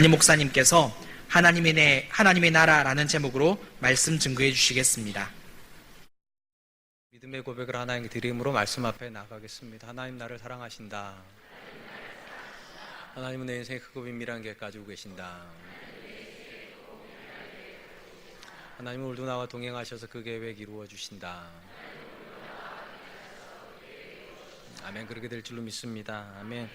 담임 목사님께서 하나님의 나라라는 제목으로 말씀 증거해 주시겠습니다. 믿음의 고백을 하나님께 드림으로 말씀 앞에 나가겠습니다. 하나님 나를 사랑하신다. 하나님은 내 인생에 크고 비밀한 계획 가지고 계신다. 하나님은 오늘도 나와 동행하셔서 그 계획 이루어 주신다. 아멘. 그렇게 될 줄로 믿습니다. 아멘.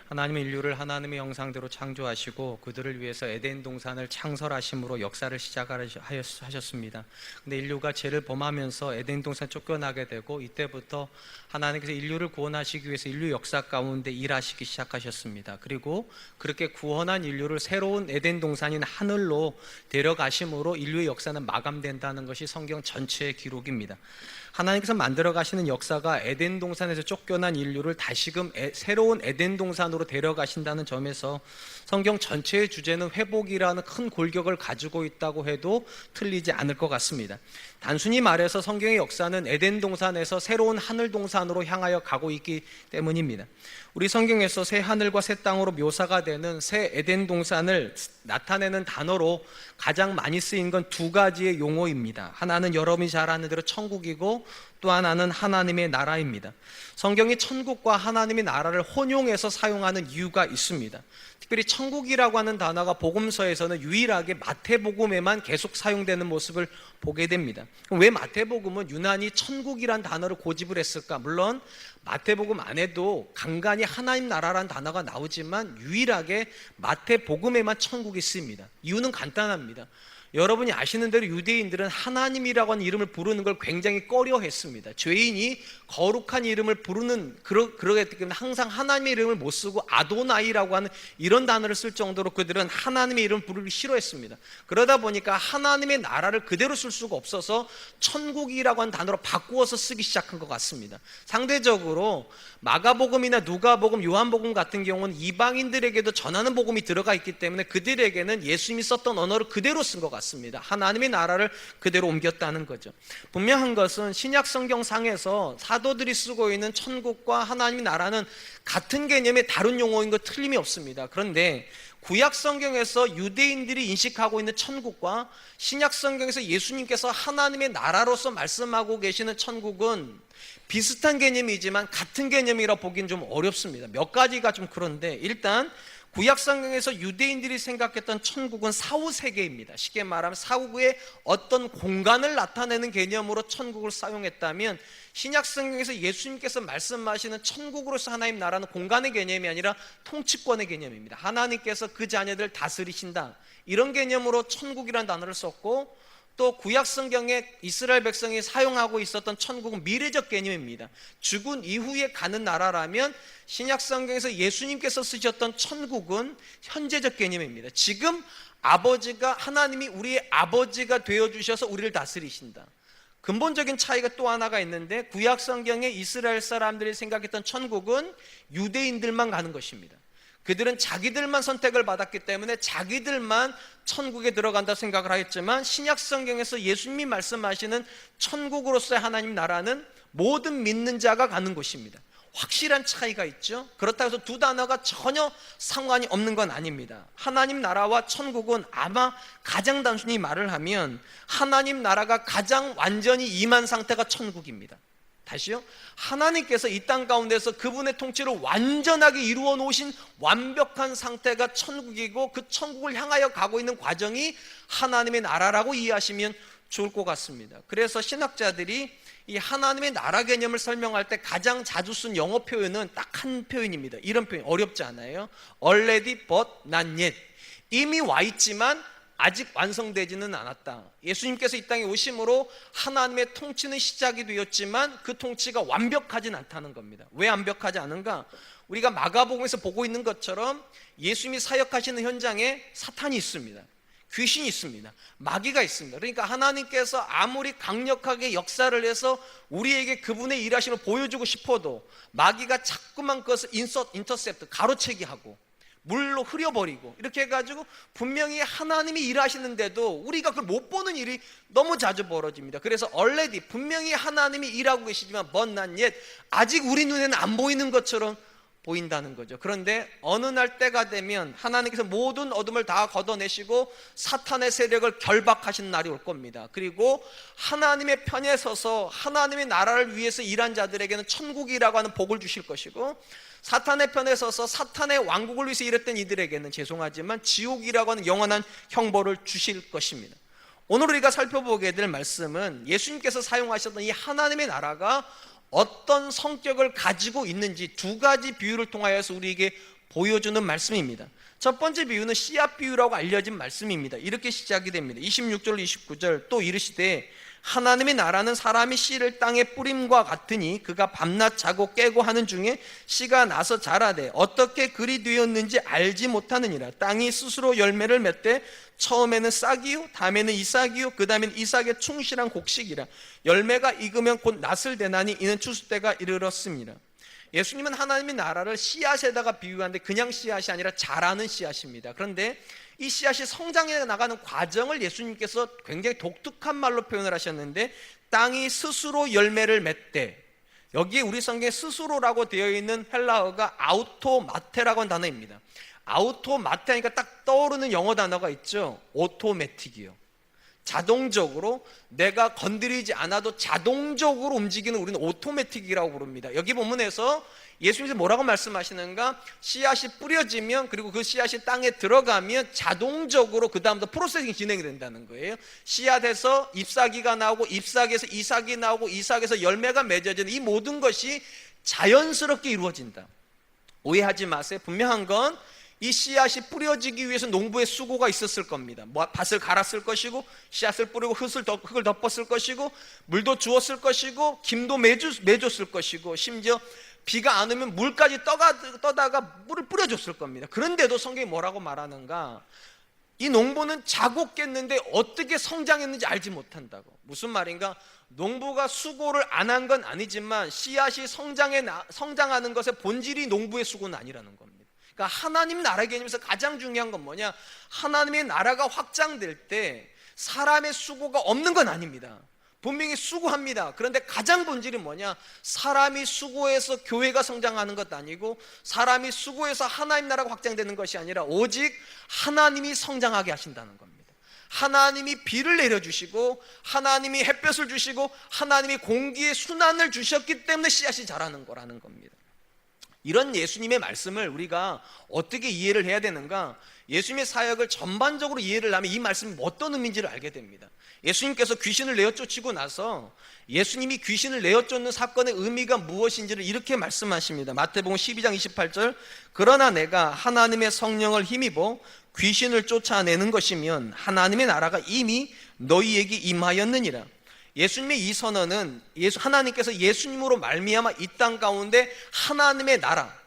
하나님은 인류를 하나님의 형상대로 창조하시고 그들을 위해서 에덴 동산을 창설하심으로 역사를 시작하셨습니다. 근데 인류가 죄를 범하면서 에덴 동산 쫓겨나게 되고 이때부터 하나님께서 인류를 구원하시기 위해서 인류 역사 가운데 일하시기 시작하셨습니다. 그리고 그렇게 구원한 인류를 새로운 에덴 동산인 하늘로 데려가심으로 인류의 역사는 마감된다는 것이 성경 전체의 기록입니다. 하나님께서 만들어 가시는 역사가 에덴 동산에서 쫓겨난 인류를 다시금 새로운 에덴 동산으로 데려가신다는 점에서 성경 전체의 주제는 회복이라는 큰 골격을 가지고 있다고 해도 틀리지 않을 것 같습니다. 단순히 말해서 성경의 역사는 에덴 동산에서 새로운 하늘 동산으로 향하여 가고 있기 때문입니다. 우리 성경에서 새 하늘과 새 땅으로 묘사가 되는 새 에덴 동산을 나타내는 단어로 가장 많이 쓰인 건 두 가지의 용어입니다. 하나는 여러분이 잘 아는 대로 천국이고 또 하나는 하나님의 나라입니다. 성경이 천국과 하나님의 나라를 혼용해서 사용하는 이유가 있습니다. 특별히 천국이라고 하는 단어가 복음서에서는 유일하게 마태복음에만 계속 사용되는 모습을 보게 됩니다. 왜 마태복음은 유난히 천국이란 단어를 고집을 했을까? 물론 마태복음 안에도 간간히 하나님 나라라는 단어가 나오지만 유일하게 마태복음에만 천국이 쓰입니다. 이유는 간단합니다. 여러분이 아시는 대로 유대인들은 하나님이라고 하는 이름을 부르는 걸 굉장히 꺼려했습니다. 죄인이 거룩한 이름을 부르는 그러기 때문에 항상 하나님의 이름을 못 쓰고 아도나이라고 하는 이런 단어를 쓸 정도로 그들은 하나님의 이름을 부르기 싫어했습니다. 그러다 보니까 하나님의 나라를 그대로 쓸 수가 없어서 천국이라고 하는 단어로 바꾸어서 쓰기 시작한 것 같습니다. 상대적으로 마가복음이나 누가복음, 요한복음 같은 경우는 이방인들에게도 전하는 복음이 들어가 있기 때문에 그들에게는 예수님이 썼던 언어를 그대로 쓴 것 같습니다. 하나님의 나라를 그대로 옮겼다는 거죠. 분명한 것은 신약 성경상에서 사도들이 쓰고 있는 천국과 하나님의 나라는 같은 개념의 다른 용어인 것 틀림이 없습니다. 그런데 구약 성경에서 유대인들이 인식하고 있는 천국과 신약 성경에서 예수님께서 하나님의 나라로서 말씀하고 계시는 천국은 비슷한 개념이지만 같은 개념이라 보기는 좀 어렵습니다. 몇 가지가 좀 그런데 일단 구약 성경에서 유대인들이 생각했던 천국은 사후 세계입니다. 쉽게 말하면 사후의 어떤 공간을 나타내는 개념으로 천국을 사용했다면 신약 성경에서 예수님께서 말씀하시는 천국으로서 하나님 나라는 공간의 개념이 아니라 통치권의 개념입니다. 하나님께서 그 자녀들을 다스리신다, 이런 개념으로 천국이라는 단어를 썼고, 또 구약 성경에 이스라엘 백성이 사용하고 있었던 천국은 미래적 개념입니다. 죽은 이후에 가는 나라라면 신약 성경에서 예수님께서 쓰셨던 천국은 현재적 개념입니다. 지금 아버지가, 하나님이 우리의 아버지가 되어주셔서 우리를 다스리신다. 근본적인 차이가 또 하나가 있는데 구약 성경에 이스라엘 사람들이 생각했던 천국은 유대인들만 가는 것입니다. 그들은 자기들만 선택을 받았기 때문에 자기들만 천국에 들어간다 생각을 하였지만 신약 성경에서 예수님이 말씀하시는 천국으로서의 하나님 나라는 모든 믿는 자가 가는 곳입니다. 확실한 차이가 있죠. 그렇다고 해서 두 단어가 전혀 상관이 없는 건 아닙니다. 하나님 나라와 천국은 아마 가장 단순히 말을 하면 하나님 나라가 가장 완전히 임한 상태가 천국입니다. 다시요, 하나님께서 이 땅 가운데서 그분의 통치를 완전하게 이루어 놓으신 완벽한 상태가 천국이고 그 천국을 향하여 가고 있는 과정이 하나님의 나라라고 이해하시면 좋을 것 같습니다. 그래서 신학자들이 이 하나님의 나라 개념을 설명할 때 가장 자주 쓴 영어 표현은 딱 한 표현입니다. 이런 표현 어렵지 않아요? Already but not yet. 이미 와 있지만 아직 완성되지는 않았다. 예수님께서 이 땅에 오심으로 하나님의 통치는 시작이 되었지만 그 통치가 완벽하진 않다는 겁니다. 왜 완벽하지 않은가? 우리가 마가복음에서 보고 있는 것처럼 예수님이 사역하시는 현장에 사탄이 있습니다. 귀신이 있습니다. 마귀가 있습니다. 그러니까 하나님께서 아무리 강력하게 역사를 해서 우리에게 그분의 일하심을 보여주고 싶어도 마귀가 자꾸만 그것을 인터셉트, 가로채기 하고 물로 흐려버리고 이렇게 해가지고 분명히 하나님이 일하시는데도 우리가 그걸 못 보는 일이 너무 자주 벌어집니다. 그래서 already 분명히 하나님이 일하고 계시지만 but not yet, 아직 우리 눈에는 안 보이는 것처럼 보인다는 거죠. 그런데 어느 날 때가 되면 하나님께서 모든 어둠을 다 걷어내시고 사탄의 세력을 결박하신 날이 올 겁니다. 그리고 하나님의 편에 서서 하나님의 나라를 위해서 일한 자들에게는 천국이라고 하는 복을 주실 것이고, 사탄의 편에 서서 사탄의 왕국을 위해서 일했던 이들에게는 죄송하지만 지옥이라고 하는 영원한 형벌을 주실 것입니다. 오늘 우리가 살펴보게 될 말씀은 예수님께서 사용하셨던 이 하나님의 나라가 어떤 성격을 가지고 있는지 두 가지 비유를 통하여서 우리에게 보여주는 말씀입니다. 첫 번째 비유는 씨앗 비유라고 알려진 말씀입니다. 이렇게 시작이 됩니다. 26절 29절 또 이르시되 하나님의 나라는 사람이 씨를 땅에 뿌림과 같으니 그가 밤낮 자고 깨고 하는 중에 씨가 나서 자라되 어떻게 그리 되었는지 알지 못하느니라. 땅이 스스로 열매를 맺되 처음에는 싹이요 다음에는 이삭이요 그 다음에는 이삭의 충실한 곡식이라. 열매가 익으면 곧 낫을 대나니 이는 추수 때가 이르렀습니다. 예수님은 하나님의 나라를 씨앗에다가 비유하는데 그냥 씨앗이 아니라 자라는 씨앗입니다. 그런데 이 씨앗이 성장해 나가는 과정을 예수님께서 굉장히 독특한 말로 표현을 하셨는데, 땅이 스스로 열매를 맺되, 여기에 우리 성경에 스스로라고 되어 있는 헬라어가 아우토마테라고 하는 단어입니다. 아우토마테 하니까 딱 떠오르는 영어 단어가 있죠. 오토매틱이요. 자동적으로 내가 건드리지 않아도 자동적으로 움직이는, 우리는 오토매틱이라고 부릅니다. 여기 본문에서 예수님께서 뭐라고 말씀하시는가? 씨앗이 뿌려지면, 그리고 그 씨앗이 땅에 들어가면 자동적으로 그 다음부터 프로세싱이 진행이 된다는 거예요. 씨앗에서 잎사귀가 나오고, 잎사귀에서 이삭이 나오고, 이삭에서 열매가 맺어지는 이 모든 것이 자연스럽게 이루어진다. 오해하지 마세요. 분명한 건 이 씨앗이 뿌려지기 위해서 농부의 수고가 있었을 겁니다. 밭을 갈았을 것이고, 씨앗을 뿌리고 흙을 덮었을 것이고, 물도 주었을 것이고, 김도 매줬을 것이고, 심지어 비가 안 오면 물까지 떠다가 물을 뿌려줬을 겁니다. 그런데도 성경이 뭐라고 말하는가? 이 농부는 자고 깼는데 어떻게 성장했는지 알지 못한다고. 무슨 말인가? 농부가 수고를 안 한 건 아니지만 씨앗이 성장하는 것의 본질이 농부의 수고는 아니라는 겁니다. 그러니까 하나님 나라 개념에서 가장 중요한 건 뭐냐? 하나님의 나라가 확장될 때 사람의 수고가 없는 건 아닙니다. 분명히 수고합니다. 그런데 가장 본질이 뭐냐? 사람이 수고해서 교회가 성장하는 것 아니고, 사람이 수고해서 하나님 나라가 확장되는 것이 아니라 오직 하나님이 성장하게 하신다는 겁니다. 하나님이 비를 내려주시고, 하나님이 햇볕을 주시고, 하나님이 공기의 순환을 주셨기 때문에 씨앗이 자라는 거라는 겁니다. 이런 예수님의 말씀을 우리가 어떻게 이해를 해야 되는가? 예수님의 사역을 전반적으로 이해를 하면 이 말씀이 어떤 의미인지를 알게 됩니다. 예수님께서 귀신을 내어쫓고 나서 예수님이 귀신을 내어쫓는 사건의 의미가 무엇인지를 이렇게 말씀하십니다. 마태복음 12장 28절 그러나 내가 하나님의 성령을 힘입어 귀신을 쫓아내는 것이면 하나님의 나라가 이미 너희에게 임하였느니라. 예수님의 이 선언은 하나님께서 예수님으로 말미암아 이 땅 가운데 하나님의 나라,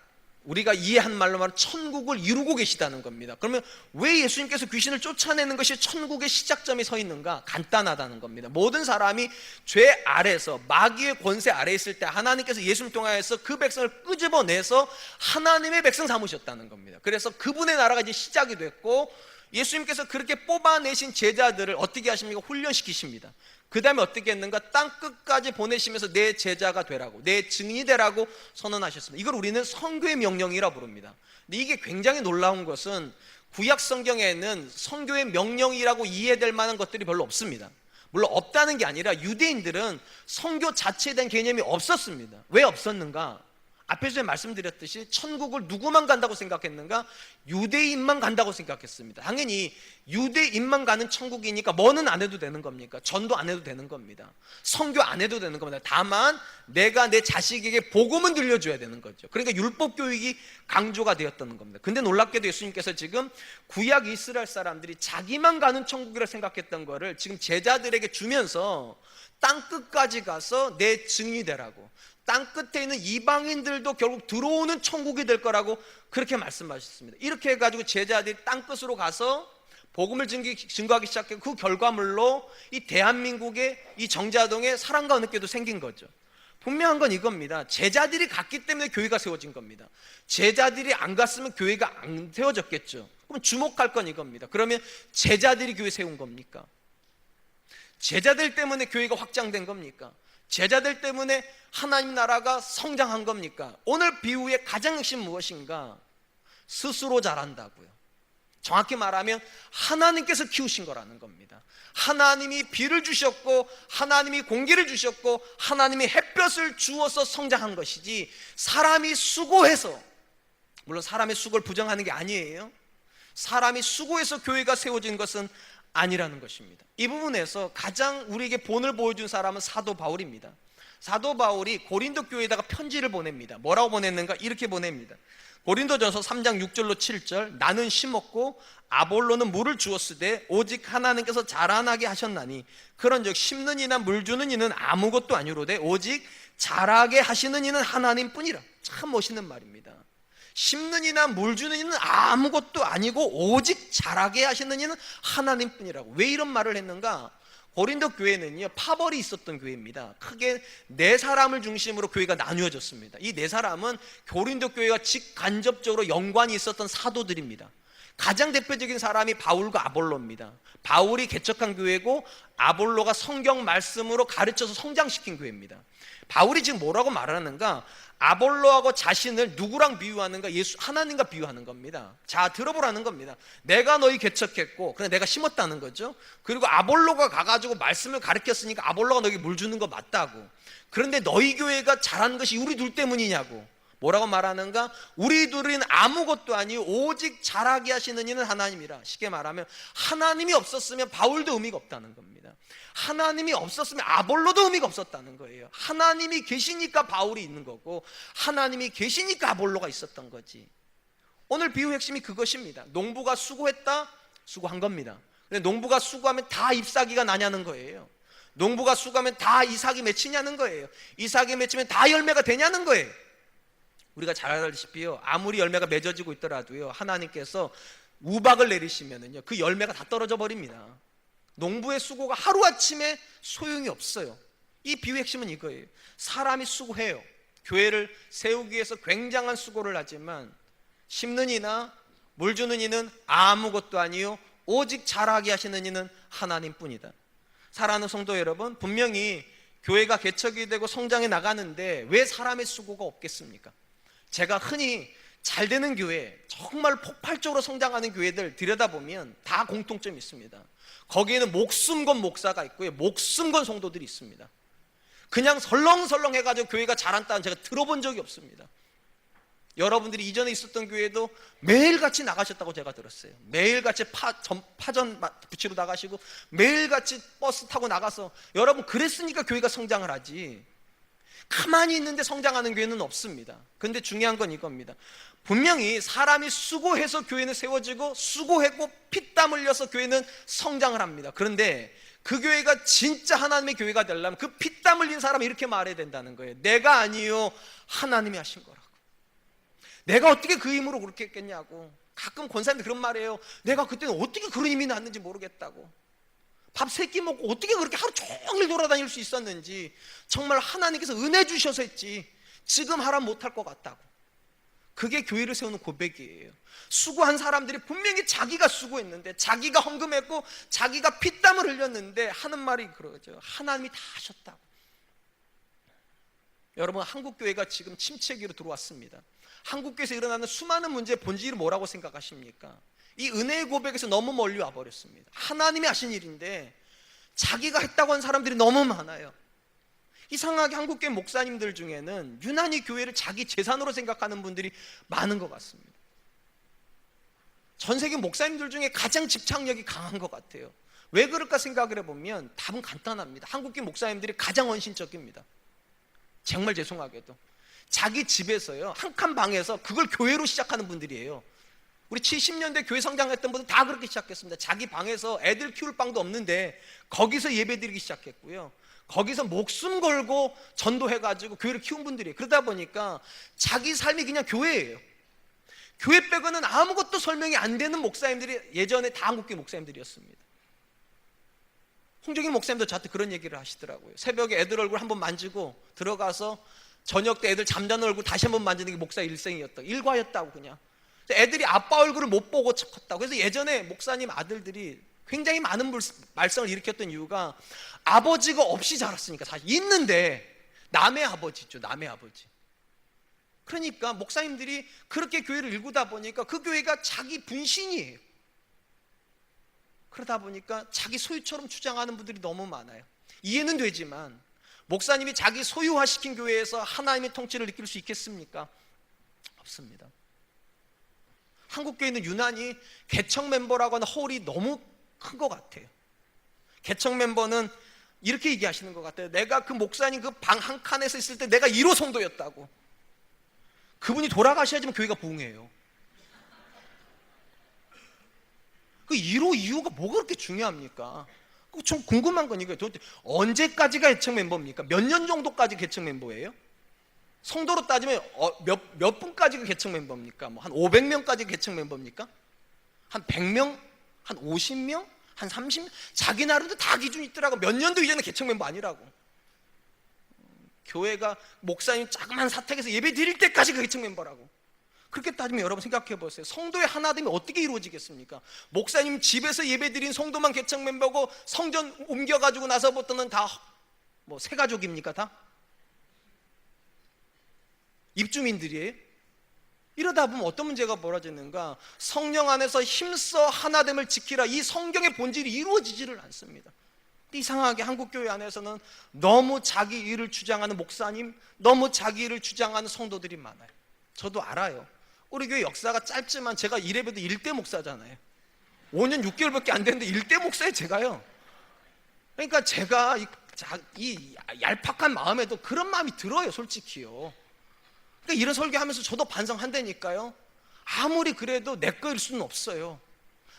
우리가 이해한 말로 말하면 천국을 이루고 계시다는 겁니다. 그러면 왜 예수님께서 귀신을 쫓아내는 것이 천국의 시작점이 서 있는가? 간단하다는 겁니다. 모든 사람이 죄 아래서 마귀의 권세 아래 있을 때 하나님께서 예수님 통하여서 그 백성을 끄집어내서 하나님의 백성 삼으셨다는 겁니다. 그래서 그분의 나라가 이제 시작이 됐고, 예수님께서 그렇게 뽑아내신 제자들을 어떻게 하십니까? 훈련시키십니다. 그 다음에 어떻게 했는가? 땅 끝까지 보내시면서 내 제자가 되라고, 내 증인이 되라고 선언하셨습니다. 이걸 우리는 선교의 명령이라 부릅니다. 근데 이게 굉장히 놀라운 것은 구약 성경에는 선교의 명령이라고 이해될 만한 것들이 별로 없습니다. 물론 없다는 게 아니라 유대인들은 선교 자체에 대한 개념이 없었습니다. 왜 없었는가? 앞에서 말씀드렸듯이 천국을 누구만 간다고 생각했는가? 유대인만 간다고 생각했습니다. 당연히 유대인만 가는 천국이니까 뭐는 안 해도 되는 겁니까? 전도 안 해도 되는 겁니다. 선교 안 해도 되는 겁니다. 다만 내가 내 자식에게 복음은 들려줘야 되는 거죠. 그러니까 율법 교육이 강조가 되었다는 겁니다. 근데 놀랍게도 예수님께서 지금 구약 이스라엘 사람들이 자기만 가는 천국이라 생각했던 거를 지금 제자들에게 주면서 땅 끝까지 가서 내 증인이 되라고, 땅 끝에 있는 이방인들도 결국 들어오는 천국이 될 거라고 그렇게 말씀하셨습니다. 이렇게 해가지고 제자들이 땅 끝으로 가서 복음을 증거하기 시작했고, 그 결과물로 이 대한민국의 이 정자동에 사랑과 은혜교도 생긴 거죠. 분명한 건 이겁니다. 제자들이 갔기 때문에 교회가 세워진 겁니다. 제자들이 안 갔으면 교회가 안 세워졌겠죠. 그럼 주목할 건 이겁니다. 그러면 제자들이 교회 세운 겁니까? 제자들 때문에 교회가 확장된 겁니까? 제자들 때문에 하나님 나라가 성장한 겁니까? 오늘 비유의 가장 핵심 무엇인가? 스스로 자란다고요. 정확히 말하면 하나님께서 키우신 거라는 겁니다. 하나님이 비를 주셨고, 하나님이 공기를 주셨고, 하나님이 햇볕을 주어서 성장한 것이지, 사람이 수고해서, 물론 사람의 수고를 부정하는 게 아니에요. 사람이 수고해서 교회가 세워진 것은 아니라는 것입니다. 이 부분에서 가장 우리에게 본을 보여준 사람은 사도 바울입니다. 사도 바울이 고린도 교회에다가 편지를 보냅니다. 뭐라고 보냈는가? 이렇게 보냅니다. 고린도전서 3장 6절로 7절, 나는 심었고 아볼로는 물을 주었으되 오직 하나님께서 자라나게 하셨나니 그런즉 심는 이나 물 주는 이는 아무것도 아니로되 오직 자라게 하시는 이는 하나님뿐이라. 참 멋있는 말입니다. 심는 이나 물 주는 이는 아무것도 아니고 오직 자라게 하시는 이는 하나님뿐이라고. 왜 이런 말을 했는가? 고린도 교회는요, 파벌이 있었던 교회입니다. 크게 네 사람을 중심으로 교회가 나누어졌습니다. 이 네 사람은 고린도 교회와 직간접적으로 연관이 있었던 사도들입니다. 가장 대표적인 사람이 바울과 아볼로입니다. 바울이 개척한 교회고 아볼로가 성경 말씀으로 가르쳐서 성장시킨 교회입니다. 바울이 지금 뭐라고 말하는가? 아볼로하고 자신을 누구랑 비유하는가? 예수 하나님과 비유하는 겁니다. 자, 들어보라는 겁니다. 내가 너희 개척했고, 그래 내가 심었다는 거죠. 그리고 아볼로가 가가지고 말씀을 가르쳤으니까 아볼로가 너희 물 주는 거 맞다고. 그런데 너희 교회가 잘한 것이 우리 둘 때문이냐고. 뭐라고 말하는가? 우리 둘은 아무것도 아니고 오직 자라게 하시는 이는 하나님이라. 쉽게 말하면 하나님이 없었으면 바울도 의미가 없다는 겁니다. 하나님이 없었으면 아볼로도 의미가 없었다는 거예요. 하나님이 계시니까 바울이 있는 거고, 하나님이 계시니까 아볼로가 있었던 거지. 오늘 비유 핵심이 그것입니다. 농부가 수고했다? 수고한 겁니다. 근데 농부가 수고하면 다 잎사귀가 나냐는 거예요. 농부가 수고하면 다 이삭이 맺히냐는 거예요. 이삭이 맺히면 다 열매가 되냐는 거예요. 우리가 잘 알다시피요, 아무리 열매가 맺어지고 있더라도요, 하나님께서 우박을 내리시면은요, 그 열매가 다 떨어져 버립니다. 농부의 수고가 하루아침에 소용이 없어요. 이 비유의 핵심은 이거예요. 사람이 수고해요. 교회를 세우기 위해서 굉장한 수고를 하지만 심는 이나 물 주는 이는 아무것도 아니요 오직 자라게 하시는 이는 하나님뿐이다. 사랑하는 성도 여러분, 분명히 교회가 개척이 되고 성장해 나가는데 왜 사람의 수고가 없겠습니까? 제가 흔히 잘 되는 교회, 정말 폭발적으로 성장하는 교회들 들여다보면 다 공통점이 있습니다. 거기에는 목숨 건 목사가 있고요, 목숨 건 성도들이 있습니다. 그냥 설렁설렁 해가지고 교회가 자란다는 제가 들어본 적이 없습니다. 여러분들이 이전에 있었던 교회도 매일같이 나가셨다고 제가 들었어요. 매일같이 파전 붙이러 나가시고 매일같이 버스 타고 나가서, 여러분 그랬으니까 교회가 성장을 하지, 가만히 있는데 성장하는 교회는 없습니다. 그런데 중요한 건 이겁니다. 분명히 사람이 수고해서 교회는 세워지고 수고했고 피땀 흘려서 교회는 성장을 합니다. 그런데 그 교회가 진짜 하나님의 교회가 되려면 그 피땀 흘린 사람이 이렇게 말해야 된다는 거예요. 내가 아니요 하나님이 하신 거라고. 내가 어떻게 그 힘으로 그렇게 했겠냐고. 가끔 권사님들 그런 말이에요. 내가 그때는 어떻게 그런 힘이 났는지 모르겠다고. 밥 3끼 먹고 어떻게 그렇게 하루 종일 돌아다닐 수 있었는지, 정말 하나님께서 은혜 주셔서 했지 지금 하라면 못할 것 같다고. 그게 교회를 세우는 고백이에요. 수고한 사람들이 분명히 자기가 수고했는데, 자기가 헌금했고 자기가 피땀을 흘렸는데 하는 말이 그러죠. 하나님이 다 하셨다고. 여러분, 한국교회가 지금 침체기로 들어왔습니다. 한국교회에서 일어나는 수많은 문제의 본질이 뭐라고 생각하십니까? 이 은혜의 고백에서 너무 멀리 와버렸습니다. 하나님이 하신 일인데 자기가 했다고 한 사람들이 너무 많아요. 이상하게 한국교회 목사님들 중에는 유난히 교회를 자기 재산으로 생각하는 분들이 많은 것 같습니다. 전 세계 목사님들 중에 가장 집착력이 강한 것 같아요. 왜 그럴까 생각을 해보면 답은 간단합니다. 한국교회 목사님들이 가장 헌신적입니다. 정말 죄송하게도 자기 집에서요, 한 칸 방에서 그걸 교회로 시작하는 분들이에요. 우리 70년대 교회 성장했던 분들 다 그렇게 시작했습니다. 자기 방에서 애들 키울 방도 없는데 거기서 예배드리기 시작했고요, 거기서 목숨 걸고 전도해가지고 교회를 키운 분들이에요. 그러다 보니까 자기 삶이 그냥 교회예요. 교회 빼고는 아무것도 설명이 안 되는 목사님들이 예전에 다 한국교회 목사님들이었습니다. 홍정인 목사님도 저한테 그런 얘기를 하시더라고요. 새벽에 애들 얼굴 한번 만지고 들어가서 저녁 때 애들 잠자는 얼굴 다시 한번 만지는 게 목사 일생이었다고, 일과였다고. 그냥 애들이 아빠 얼굴을 못 보고 컸다고. 그래서 예전에 목사님 아들들이 굉장히 많은 말썽을 일으켰던 이유가 아버지가 없이 자랐으니까. 사실 있는데 남의 아버지 있죠, 남의 아버지. 그러니까 목사님들이 그렇게 교회를 일구다 보니까 그 교회가 자기 분신이에요. 그러다 보니까 자기 소유처럼 주장하는 분들이 너무 많아요. 이해는 되지만 목사님이 자기 소유화시킨 교회에서 하나님의 통치를 느낄 수 있겠습니까? 없습니다. 한국교회는 유난히 개척 멤버라고 하는 홀이 너무 큰 것 같아요. 개척 멤버는 이렇게 얘기하시는 것 같아요. 내가 그 목사님 그 방 한 칸에서 있을 때 내가 1호 성도였다고. 그분이 돌아가셔야지만 교회가 부흥해요. 그 1호 이유가 뭐가 그렇게 중요합니까? 좀 궁금한 거니까 언제까지가 개척 멤버입니까? 몇 년 정도까지 개척 멤버예요? 성도로 따지면 몇 분까지가 개척 멤버입니까? 뭐 한 500명까지 개척 멤버입니까? 한 100명? 한 50명? 한 30명? 자기 나름대로 다 기준이 있더라고. 몇 년도 이전에 개척 멤버 아니라고. 교회가 목사님 자그마한 사택에서 예배 드릴 때까지 그 개척 멤버라고. 그렇게 따지면 여러분 생각해 보세요. 성도의 하나됨이 어떻게 이루어지겠습니까? 목사님 집에서 예배 드린 성도만 개척 멤버고 성전 옮겨가지고 나서부터는 다 뭐 새가족입니까? 다? 입주민들이에요? 이러다 보면 어떤 문제가 벌어지는가? 성령 안에서 힘써 하나됨을 지키라, 이 성경의 본질이 이루어지지를 않습니다. 이상하게 한국교회 안에서는 너무 자기 일을 주장하는 목사님, 너무 자기 일을 주장하는 성도들이 많아요. 저도 알아요. 우리 교회 역사가 짧지만 제가 이래봬도 1대 목사잖아요. 5년 6개월밖에 안 됐는데 1대 목사예요, 제가요. 그러니까 제가 이 얄팍한 마음에도 그런 마음이 들어요, 솔직히요. 그러니까 이런 설교하면서 저도 반성한다니까요. 아무리 그래도 내 거일 수는 없어요.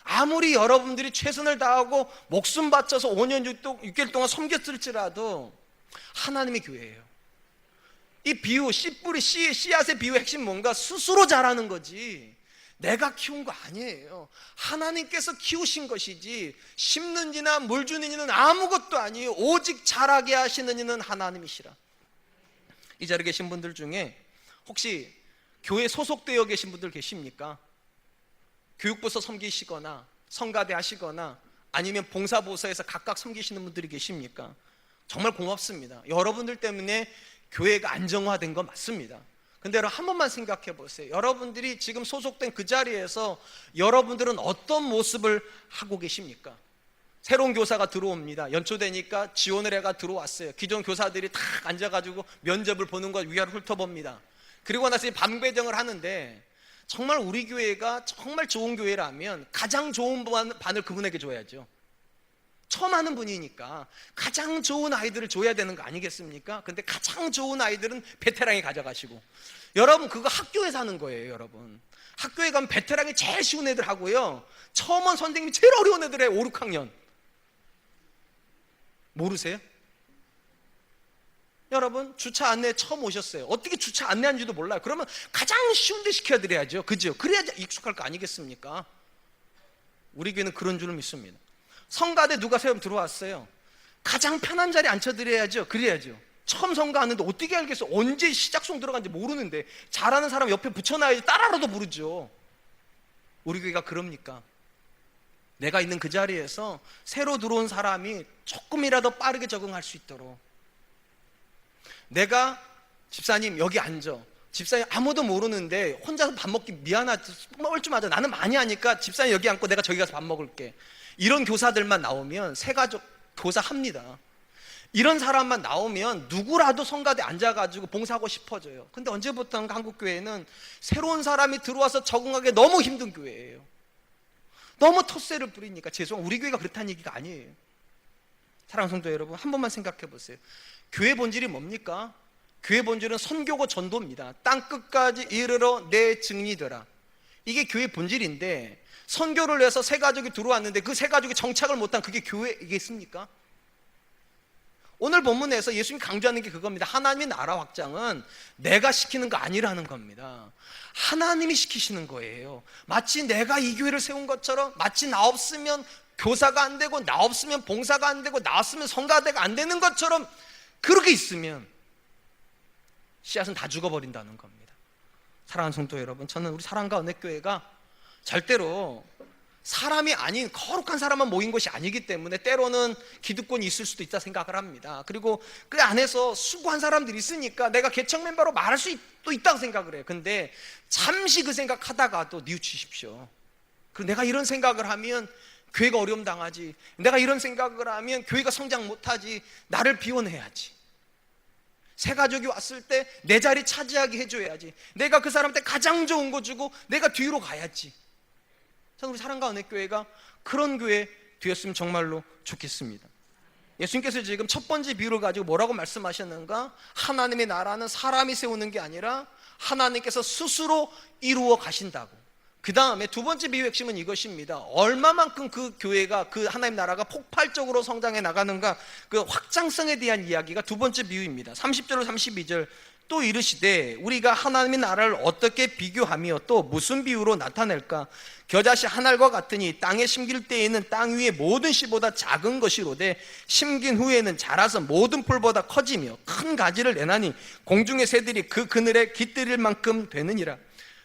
아무리 여러분들이 최선을 다하고 목숨 바쳐서 5년 6개월 동안 섬겼을지라도 하나님의 교회예요. 이 비유, 씨뿌리, 씨앗의 비유의 핵심 뭔가? 스스로 자라는 거지 내가 키운 거 아니에요. 하나님께서 키우신 것이지 심는 이나 물 주는 이는 아무것도 아니에요. 오직 자라게 하시는 이는 하나님이시라. 이 자리에 계신 분들 중에 혹시 교회 소속되어 계신 분들 계십니까? 교육부서 섬기시거나 성가대 하시거나 아니면 봉사부서에서 각각 섬기시는 분들이 계십니까? 정말 고맙습니다. 여러분들 때문에 교회가 안정화된 거 맞습니다. 근데 여러분 한 번만 생각해 보세요. 여러분들이 지금 소속된 그 자리에서 여러분들은 어떤 모습을 하고 계십니까? 새로운 교사가 들어옵니다. 연초되니까 지원을 해가 들어왔어요. 기존 교사들이 탁 앉아가지고 면접을 보는 것 위아래 훑어봅니다. 그리고 나서 반배정을 하는데 정말 우리 교회가 정말 좋은 교회라면 가장 좋은 반을 그분에게 줘야죠. 처음 하는 분이니까 가장 좋은 아이들을 줘야 되는 거 아니겠습니까? 근데 가장 좋은 아이들은 베테랑이 가져가시고, 여러분 그거 학교에서 하는 거예요. 여러분 학교에 가면 베테랑이 제일 쉬운 애들 하고요, 처음 온 선생님이 제일 어려운 애들 해요. 5, 6학년 모르세요? 여러분 주차 안내 처음 오셨어요. 어떻게 주차 안내하는지도 몰라요. 그러면 가장 쉬운 데 시켜드려야죠. 그죠? 그래야 익숙할 거 아니겠습니까? 우리 교회는 그런 줄을 믿습니다. 성가대 누가 새로 들어왔어요. 가장 편한 자리에 앉혀드려야죠. 그래야죠. 처음 성가하는데 어떻게 알겠어? 언제 시작송 들어간지 모르는데 잘하는 사람 옆에 붙여놔야지. 따라라도 부르죠. 우리 교회가 그럽니까? 내가 있는 그 자리에서 새로 들어온 사람이 조금이라도 빠르게 적응할 수 있도록, 내가 집사님 여기 앉아, 집사님 아무도 모르는데 혼자서 밥 먹기 미안하지, 먹을 줄 맞아, 나는 많이 하니까 집사님 여기 앉고 내가 저기 가서 밥 먹을게, 이런 교사들만 나오면 새가족 교사합니다. 이런 사람만 나오면 누구라도 성가대 앉아가지고 봉사하고 싶어져요. 근데 언제부턴가 한국교회는 새로운 사람이 들어와서 적응하기 너무 힘든 교회예요. 너무 텃세를 부리니까. 우리 교회가 그렇다는 얘기가 아니에요. 사랑하는 성도 여러분, 한 번만 생각해 보세요. 교회 본질이 뭡니까? 교회 본질은 선교고 전도입니다. 땅 끝까지 이르러 내 증인이더라. 이게 교회 본질인데, 선교를 위해서 새 가족이 들어왔는데 그 새 가족이 정착을 못한 그게 교회이겠습니까? 오늘 본문에서 예수님이 강조하는 게 그겁니다. 하나님의 나라 확장은 내가 시키는 거 아니라는 겁니다. 하나님이 시키시는 거예요. 마치 내가 이 교회를 세운 것처럼, 마치 나 없으면 교사가 안 되고, 나 없으면 봉사가 안 되고, 나 없으면 성가대가 안 되는 것처럼, 그렇게 있으면 씨앗은 다 죽어버린다는 겁니다. 사랑하는 성도 여러분, 저는 우리 사랑과 은혜교회가 절대로 사람이 아닌 거룩한 사람만 모인 것이 아니기 때문에 때로는 기득권이 있을 수도 있다 생각을 합니다. 그리고 그 안에서 수고한 사람들이 있으니까 내가 개척 멤버로 말할 수도 있다고 생각을 해요. 근데 잠시 그 생각하다가도 뉘우치십시오. 그리고 내가 이런 생각을 하면 교회가 어려움 당하지, 내가 이런 생각을 하면 교회가 성장 못하지, 나를 비워내야지, 새 가족이 왔을 때 내 자리 차지하게 해줘야지, 내가 그 사람한테 가장 좋은 거 주고 내가 뒤로 가야지. 저는 우리 사랑과 은혜교회가 그런 교회 되었으면 정말로 좋겠습니다. 예수님께서 지금 첫 번째 비유를 가지고 뭐라고 말씀하셨는가? 하나님의 나라는 사람이 세우는 게 아니라 하나님께서 스스로 이루어 가신다고. 그 다음에 두 번째 비유 핵심은 이것입니다. 얼마만큼 그 교회가, 그 하나님 나라가 폭발적으로 성장해 나가는가, 그 확장성에 대한 이야기가 두 번째 비유입니다. 30절로 32절. 또 이르시되 우리가 하나님의 나라를 어떻게 비교하며 또 무슨 비유로 나타낼까? 겨자씨 한 알과 같으니 땅에 심길 때에는 땅 위의 모든 씨보다 작은 것이로되 심긴 후에는 자라서 모든 풀보다 커지며 큰 가지를 내나니 공중의 새들이 그 그늘에 깃들일 만큼 되느니라.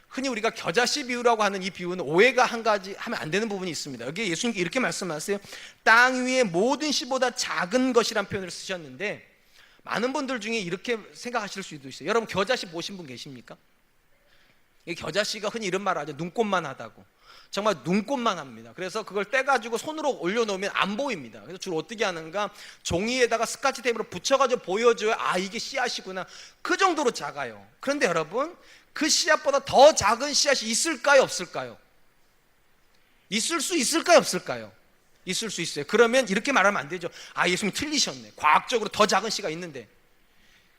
흔히 우리가 겨자씨 비유라고 하는 이 비유는 오해가 한 가지 하면 안 되는 부분이 있습니다. 여기 예수님께 이렇게 말씀하세요. 땅 위의 모든 씨보다 작은 것이라는 표현을 쓰셨는데, 많은 분들 중에 이렇게 생각하실 수도 있어요. 여러분 겨자씨 보신 분 계십니까? 이 겨자씨가 흔히 이런 말을 하죠. 눈꽃만 하다고. 정말 눈꽃만 합니다. 그래서 그걸 떼가지고 손으로 올려놓으면 안 보입니다. 그래서 주로 어떻게 하는가, 종이에다가 스카치 테이프로 붙여가지고 보여줘야 아 이게 씨앗이구나, 그 정도로 작아요. 그런데 여러분, 그 씨앗보다 더 작은 씨앗이 있을까요 없을까요? 있을 수 있을까요 없을까요? 있을 수 있어요. 그러면 이렇게 말하면 안 되죠. 아 예수님 틀리셨네, 과학적으로 더 작은 씨가 있는데.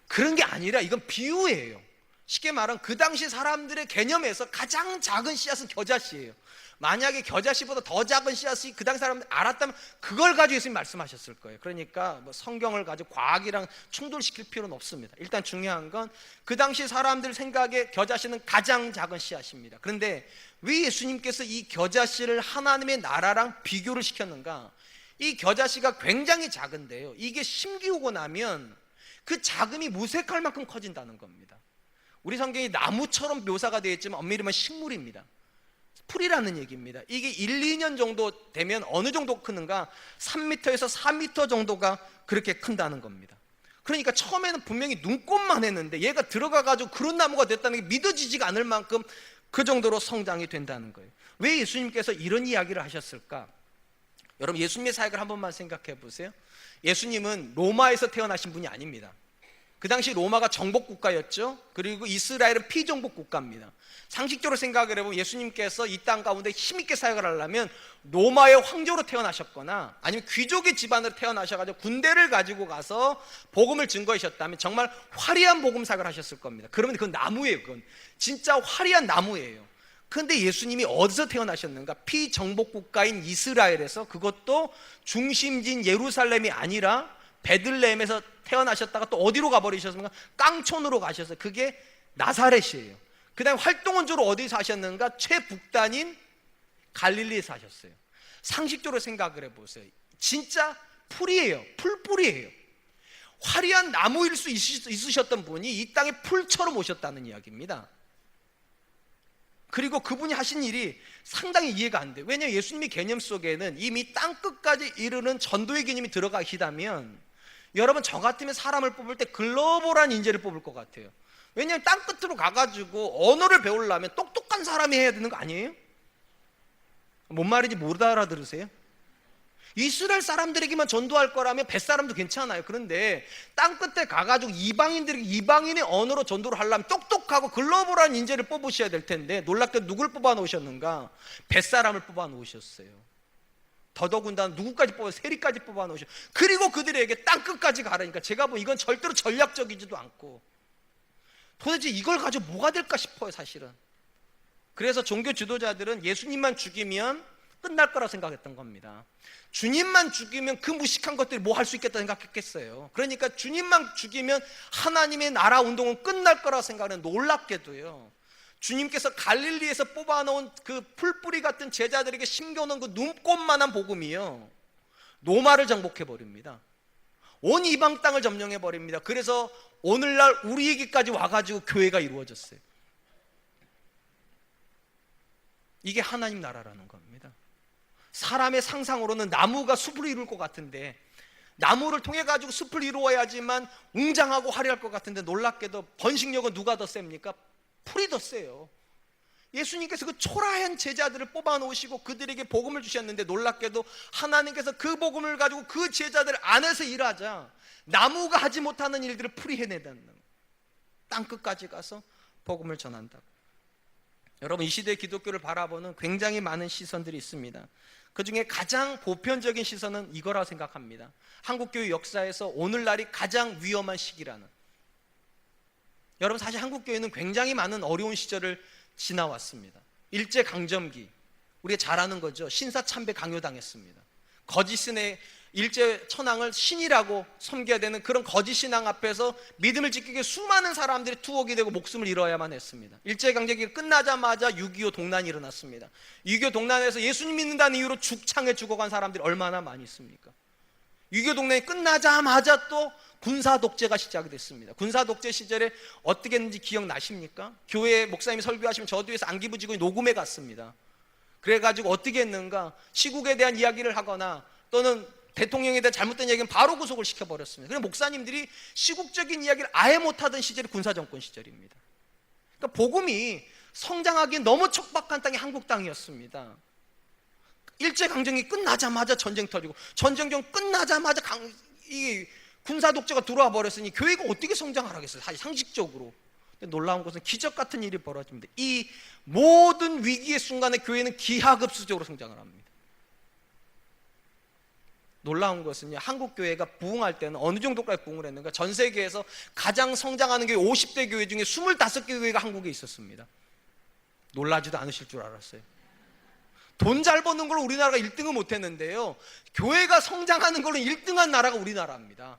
그런 게 아니라 이건 비유예요. 쉽게 말하면 그 당시 사람들의 개념에서 가장 작은 씨앗은 겨자씨예요. 만약에 겨자씨보다 더 작은 씨앗이 그 당시 사람들이 알았다면 그걸 가지고 예수님 말씀하셨을 거예요. 그러니까 뭐 성경을 가지고 과학이랑 충돌시킬 필요는 없습니다. 일단 중요한 건 그 당시 사람들 생각에 겨자씨는 가장 작은 씨앗입니다. 그런데 왜 예수님께서 이 겨자씨를 하나님의 나라랑 비교를 시켰는가? 이 겨자씨가 굉장히 작은데요, 이게 심기우고 나면 그 작음이 무색할 만큼 커진다는 겁니다. 우리 성경이 나무처럼 묘사가 되어 있지만 엄밀히 말하면 식물입니다. 풀이라는 얘기입니다. 이게 1, 2년 정도 되면 어느 정도 크는가? 3m에서 4m 정도가 그렇게 큰다는 겁니다. 그러니까 처음에는 분명히 눈꽃만 했는데 얘가 들어가가지고 그런 나무가 됐다는 게 믿어지지가 않을 만큼 그 정도로 성장이 된다는 거예요. 왜 예수님께서 이런 이야기를 하셨을까? 여러분 예수님의 사역을 한 번만 생각해 보세요. 예수님은 로마에서 태어나신 분이 아닙니다. 그 당시 로마가 정복 국가였죠. 그리고 이스라엘은 피정복 국가입니다. 상식적으로 생각을 해보면 예수님께서 이 땅 가운데 힘있게 사역을 하려면 로마의 황제로 태어나셨거나 아니면 귀족의 집안으로 태어나셔가지고 군대를 가지고 가서 복음을 증거하셨다면 정말 화려한 복음 사역을 하셨을 겁니다. 그러면 그건 나무예요. 그건 진짜 화려한 나무예요. 그런데 예수님이 어디서 태어나셨는가? 피정복 국가인 이스라엘에서, 그것도 중심지인 예루살렘이 아니라 베들레헴에서 태어나셨다가 또 어디로 가버리셨습니까? 깡촌으로 가셔서, 그게 나사렛이에요. 그 다음에 활동은 주로 어디서 하셨는가? 최북단인 갈릴리에서 하셨어요. 상식적으로 생각을 해보세요. 진짜 풀이에요. 풀뿌리예요. 화려한 나무일 수 있으셨던 분이 이 땅에 풀처럼 오셨다는 이야기입니다. 그리고 그분이 하신 일이 상당히 이해가 안 돼요. 왜냐하면 예수님의 개념 속에는 이미 땅끝까지 이르는 전도의 개념이 들어가 있다면, 여러분 저 같으면 사람을 뽑을 때 글로벌한 인재를 뽑을 것 같아요. 왜냐하면 땅끝으로 가가지고 언어를 배우려면 똑똑한 사람이 해야 되는 거 아니에요? 뭔 말인지 못 알아들으세요? 이스라엘 사람들에게만 전도할 거라면 뱃사람도 괜찮아요. 그런데 땅끝에 가가지고 이방인의 언어로 전도를 하려면 똑똑하고 글로벌한 인재를 뽑으셔야 될 텐데, 놀랍게 누굴 뽑아 놓으셨는가? 뱃사람을 뽑아 놓으셨어요. 더더군다나 누구까지 세리까지 뽑아 놓으셨어요. 그리고 그들에게 땅끝까지 가라니까, 제가 보면 이건 절대로 전략적이지도 않고 도대체 이걸 가지고 뭐가 될까 싶어요 사실은. 그래서 종교 지도자들은 예수님만 죽이면 끝날 거라 생각했던 겁니다. 주님만 죽이면 그 무식한 것들이 뭐 할 수 있겠다 생각했겠어요. 그러니까 주님만 죽이면 하나님의 나라 운동은 끝날 거라 생각하는, 놀랍게도요, 주님께서 갈릴리에서 뽑아놓은 그 풀뿌리 같은 제자들에게 심겨놓은 그 눈꽃만한 복음이요, 로마를 정복해버립니다. 온 이방 땅을 점령해버립니다. 그래서 오늘날 우리에게까지 와가지고 교회가 이루어졌어요. 이게 하나님 나라라는 겁니다. 사람의 상상으로는 나무가 숲을 이룰 것 같은데, 나무를 통해 가지고 숲을 이루어야지만 웅장하고 화려할 것 같은데, 놀랍게도 번식력은 누가 더 셉니까? 풀이 더 세요. 예수님께서 그 초라한 제자들을 뽑아 놓으시고 그들에게 복음을 주셨는데, 놀랍게도 하나님께서 그 복음을 가지고 그 제자들 안에서 일하자 나무가 하지 못하는 일들을 풀이 해내다는, 땅끝까지 가서 복음을 전한다고. 여러분, 이 시대의 기독교를 바라보는 굉장히 많은 시선들이 있습니다. 그 중에 가장 보편적인 시선은 이거라고 생각합니다. 한국교회 역사에서 오늘날이 가장 위험한 시기라는. 여러분, 사실 한국교회는 굉장히 많은 어려운 시절을 지나왔습니다. 일제강점기, 우리가 잘 아는 거죠. 신사참배 강요당했습니다. 거짓신의 일제 천황을 신이라고 섬겨야 되는 그런 거짓 신앙 앞에서 믿음을 지키기 위해 수많은 사람들이 투옥이 되고 목숨을 잃어야만 했습니다. 일제강점기가 끝나자마자 6.25 동란이 일어났습니다. 6.25 동란에서 예수님 믿는다는 이유로 죽창에 죽어간 사람들이 얼마나 많이 있습니까? 6.25 동란이 끝나자마자 또 군사 독재가 시작이 됐습니다. 군사 독재 시절에 어떻게 했는지 기억나십니까? 교회 목사님이 설교하시면 저 뒤에서 안기부지구에 녹음해 갔습니다. 그래가지고 어떻게 했는가, 시국에 대한 이야기를 하거나 또는 대통령에 대한 잘못된 얘기는 바로 구속을 시켜버렸습니다. 그래서 목사님들이 시국적인 이야기를 아예 못하던 시절이 군사정권 시절입니다. 그러니까 복음이 성장하기 너무 척박한 땅이 한국 땅이었습니다. 일제강점기 끝나자마자 전쟁 터지고, 전쟁 좀 끝나자마자 이 군사 독재가 들어와 버렸으니 교회가 어떻게 성장을 하겠어요? 사실 상식적으로. 근데 놀라운 것은 기적 같은 일이 벌어집니다. 이 모든 위기의 순간에 교회는 기하급수적으로 성장을 합니다. 놀라운 것은요, 한국 교회가 부흥할 때는 어느 정도까지 부흥을 했는가? 전 세계에서 가장 성장하는 교회 50대 교회 중에 25개 교회가 한국에 있었습니다. 놀라지도 않으실 줄 알았어요. 돈 잘 버는 걸로 우리나라가 1등은 못했는데요, 교회가 성장하는 걸로 1등한 나라가 우리나라입니다.